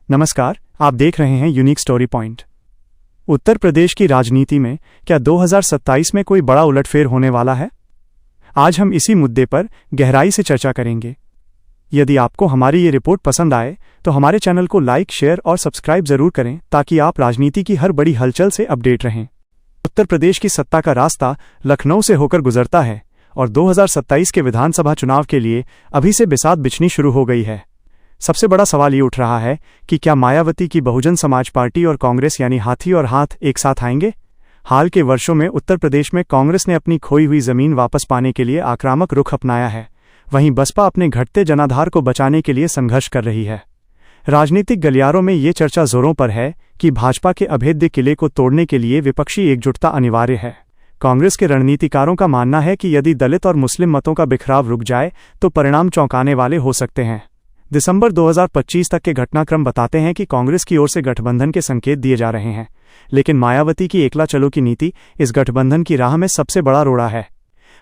नमस्कार, आप देख रहे हैं unique story point. Uttar Pradesh की राजनीति में क्या 2027 में कोई बड़ा उलटफेर होने वाला है? आज हम इसी मुद्दे पर गहराई से चर्चा करेंगे। यदि आपको हमारी ये रिपोर्ट पसंद आए तो हमारे चैनल को लाइक, शेयर और सब्सक्राइब जरूर करें ताकि आप राजनीति की हर बड़ी हलचल से अपडेट रहें। उत्तर प्रदेश की सत्ता का रास्ता लखनऊ से होकर गुजरता है और 2027 के विधानसभा चुनाव के लिए अभी से बिसात बिछनी शुरू हो गई है। सबसे बड़ा सवाल ये उठ रहा है कि क्या मायावती की बहुजन समाज पार्टी और कांग्रेस यानी हाथी और हाथ एक साथ आएंगे? हाल के वर्षों में उत्तर प्रदेश में कांग्रेस ने अपनी खोई हुई जमीन वापस पाने के लिए आक्रामक रुख अपनाया है, वहीं बसपा अपने घटते जनाधार को बचाने के लिए संघर्ष कर रही है। राजनीतिक गलियारों में ये चर्चा जोरों पर है कि भाजपा के अभेद्य किले को तोड़ने के लिए विपक्षी एकजुटता अनिवार्य है। कांग्रेस के रणनीतिकारों का मानना है कि यदि दलित और मुस्लिम मतों का बिखराव रुक जाए तो परिणाम चौंकाने वाले हो सकते हैं। दिसंबर 2025 तक के घटनाक्रम बताते हैं कि कांग्रेस की ओर से गठबंधन के संकेत दिए जा रहे हैं, लेकिन मायावती की एकला चलो की नीति इस गठबंधन की राह में सबसे बड़ा रोड़ा है।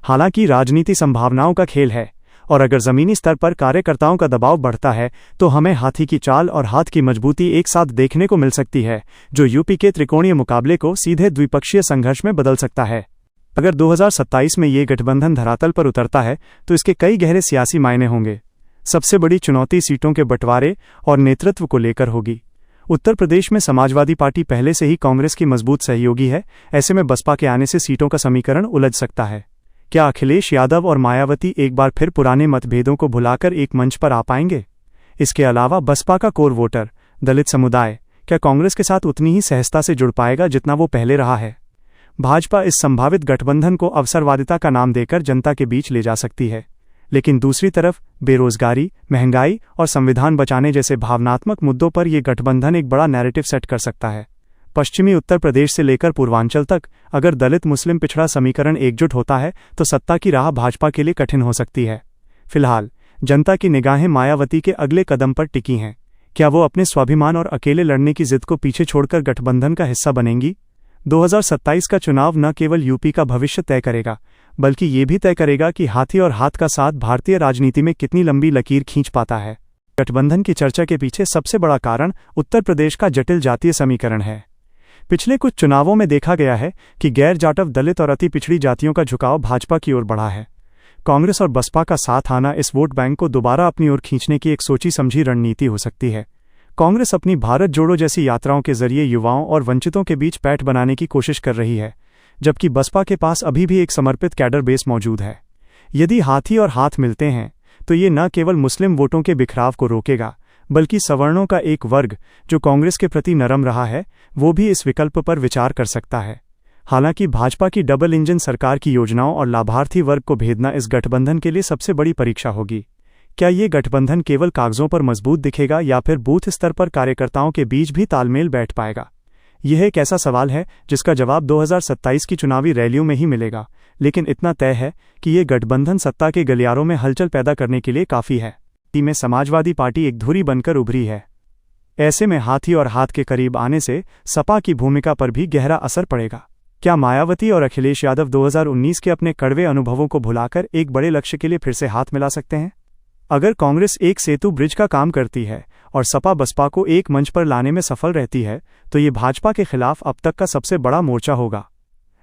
हालांकि राजनीति संभावनाओं का खेल है और अगर जमीनी स्तर पर कार्यकर्ताओं का दबाव बढ़ता है तो हमें हाथी की चाल और हाथ की मजबूती एक साथ देखने को मिल सकती है, जो यूपी के त्रिकोणीय मुकाबले को सीधे द्विपक्षीय संघर्ष में बदल सकता है। अगर 2027 में ये गठबंधन धरातल पर उतरता है तो इसके कई गहरे सियासी मायने होंगे। सबसे बड़ी चुनौती सीटों के बंटवारे और नेतृत्व को लेकर होगी। उत्तर प्रदेश में समाजवादी पार्टी पहले से ही कांग्रेस की मजबूत सहयोगी है, ऐसे में बसपा के आने से सीटों का समीकरण उलझ सकता है। क्या अखिलेश यादव और मायावती एक बार फिर पुराने मतभेदों को भुलाकर एक मंच पर आ पाएंगे? इसके अलावा बसपा का कोर वोटर दलित समुदाय क्या कांग्रेस के साथ उतनी ही सहजता से जुड़ पाएगा जितना वो पहले रहा है? भाजपा इस संभावित गठबंधन को अवसरवादिता का नाम देकर जनता के बीच ले जा सकती है, लेकिन दूसरी तरफ बेरोजगारी, महंगाई और संविधान बचाने जैसे भावनात्मक मुद्दों पर यह गठबंधन एक बड़ा नैरेटिव सेट कर सकता है। पश्चिमी उत्तर प्रदेश से लेकर पूर्वांचल तक अगर दलित मुस्लिम पिछड़ा समीकरण एकजुट होता है तो सत्ता की राह भाजपा के लिए कठिन हो सकती है। फिलहाल जनता की निगाहें मायावती के अगले कदम पर टिकी हैं। क्या वो अपने स्वाभिमान और अकेले लड़ने की जिद को पीछे छोड़कर गठबंधन का हिस्सा बनेंगी? 2027 का चुनाव न केवल यूपी का भविष्य तय करेगा बल्कि ये भी तय करेगा कि हाथी और हाथ का साथ भारतीय राजनीति में कितनी लंबी लकीर खींच पाता है। गठबंधन की चर्चा के पीछे सबसे बड़ा कारण उत्तर प्रदेश का जटिल जातीय समीकरण है। पिछले कुछ चुनावों में देखा गया है कि गैर जाटव दलित और अति पिछड़ी जातियों का झुकाव भाजपा की ओर बढ़ा है। कांग्रेस और बसपा का साथ आना इस वोट बैंक को दोबारा अपनी ओर खींचने की एक सोची समझी रणनीति हो सकती है। कांग्रेस अपनी भारत जोड़ो जैसी यात्राओं के जरिए युवाओं और वंचितों के बीच पैठ बनाने की कोशिश कर रही है, जबकि बसपा के पास अभी भी एक समर्पित कैडर बेस मौजूद है। यदि हाथी और हाथ मिलते हैं तो ये न केवल मुस्लिम वोटों के बिखराव को रोकेगा बल्कि सवर्णों का एक वर्ग जो कांग्रेस के प्रति नरम रहा है वो भी इस विकल्प पर विचार कर सकता है। हालांकि भाजपा की डबल इंजन सरकार की योजनाओं और लाभार्थी वर्ग को भेदना इस गठबंधन के लिए सबसे बड़ी परीक्षा होगी। क्या ये गठबंधन केवल कागजों पर मजबूत दिखेगा या फिर बूथ स्तर पर कार्यकर्ताओं के बीच भी तालमेल बैठ पाएगा? यह एक ऐसा सवाल है जिसका जवाब 2027 की चुनावी रैलियों में ही मिलेगा, लेकिन इतना तय है कि ये गठबंधन सत्ता के गलियारों में हलचल पैदा करने के लिए काफ़ी है। में समाजवादी पार्टी एक धुरी बनकर उभरी है। ऐसे में हाथी और हाथ के करीब आने से सपा की भूमिका पर भी गहरा असर पड़ेगा। क्या मायावती और अखिलेश यादव 2019 के अपने कड़वे अनुभवों को भुलाकर एक बड़े लक्ष्य के लिए फिर से हाथ मिला सकते हैं? अगर कांग्रेस एक सेतु ब्रिज का काम करती है और सपा बसपा को एक मंच पर लाने में सफल रहती है तो ये भाजपा के खिलाफ अब तक का सबसे बड़ा मोर्चा होगा।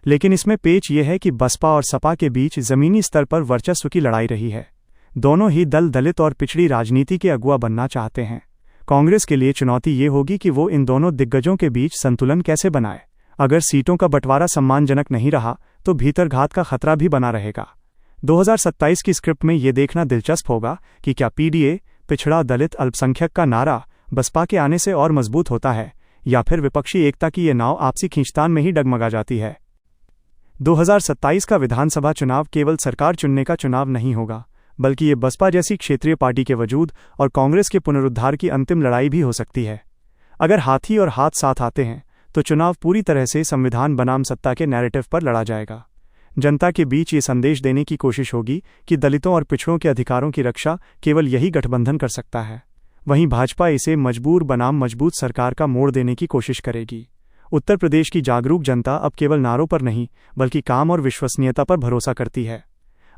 लेकिन इसमें पेच ये है कि बसपा और सपा के बीच जमीनी स्तर पर वर्चस्व की लड़ाई रही है। दोनों ही दल दलित और पिछड़ी राजनीति के अगुवा बनना चाहते हैं। कांग्रेस के लिए चुनौती ये होगी कि वो इन दोनों दिग्गजों के बीच संतुलन कैसे बनाए। अगर सीटों का बंटवारा सम्मानजनक नहीं रहा तो भीतरघात का खतरा भी बना रहेगा। 2027 की स्क्रिप्ट में ये देखना दिलचस्प होगा कि क्या पीडीए पिछड़ा दलित अल्पसंख्यक का नारा बसपा के आने से और मजबूत होता है या फिर विपक्षी एकता की ये नाव आपसी खींचतान में ही डगमगा जाती है। 2027 का विधानसभा चुनाव केवल सरकार चुनने का चुनाव नहीं होगा, बल्कि ये बसपा जैसी क्षेत्रीय पार्टी के वजूद और कांग्रेस के पुनरुद्धार की अंतिम लड़ाई भी हो सकती है। अगर हाथी और हाथ साथ आते हैं तो चुनाव पूरी तरह से संविधान बनाम सत्ता के नैरेटिव पर लड़ा जाएगा। जनता के बीच ये संदेश देने की कोशिश होगी कि दलितों और पिछड़ों के अधिकारों की रक्षा केवल यही गठबंधन कर सकता है। वहीं भाजपा इसे मजबूर बनाम मजबूत सरकार का मोड़ देने की कोशिश करेगी। उत्तर प्रदेश की जागरूक जनता अब केवल नारों पर नहीं बल्कि काम और विश्वसनीयता पर भरोसा करती है।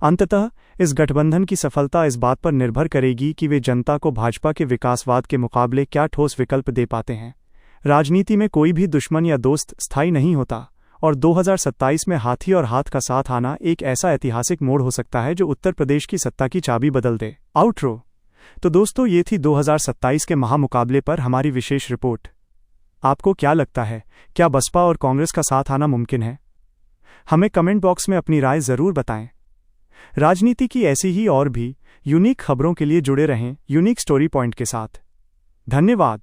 अंततः इस गठबंधन की सफलता इस बात पर निर्भर करेगी कि वे जनता को भाजपा के विकासवाद के मुकाबले क्या ठोस विकल्प दे पाते हैं। राजनीति में कोई भी दुश्मन या दोस्त स्थायी नहीं होता, और 2027 में हाथी और हाथ का साथ आना एक ऐसा ऐतिहासिक मोड़ हो सकता है जो उत्तर प्रदेश की सत्ता की चाबी बदल दे। आउटरो। तो दोस्तों, ये थी 2027 के महामुकाबले पर हमारी विशेष रिपोर्ट। आपको क्या लगता है, क्या बसपा और कांग्रेस का साथ आना मुमकिन है? हमें कमेंट बॉक्स में अपनी राय जरूर बताएं। राजनीति की ऐसी ही और भी यूनिक खबरों के लिए जुड़े रहें यूनिक स्टोरी पॉइंट के साथ। धन्यवाद।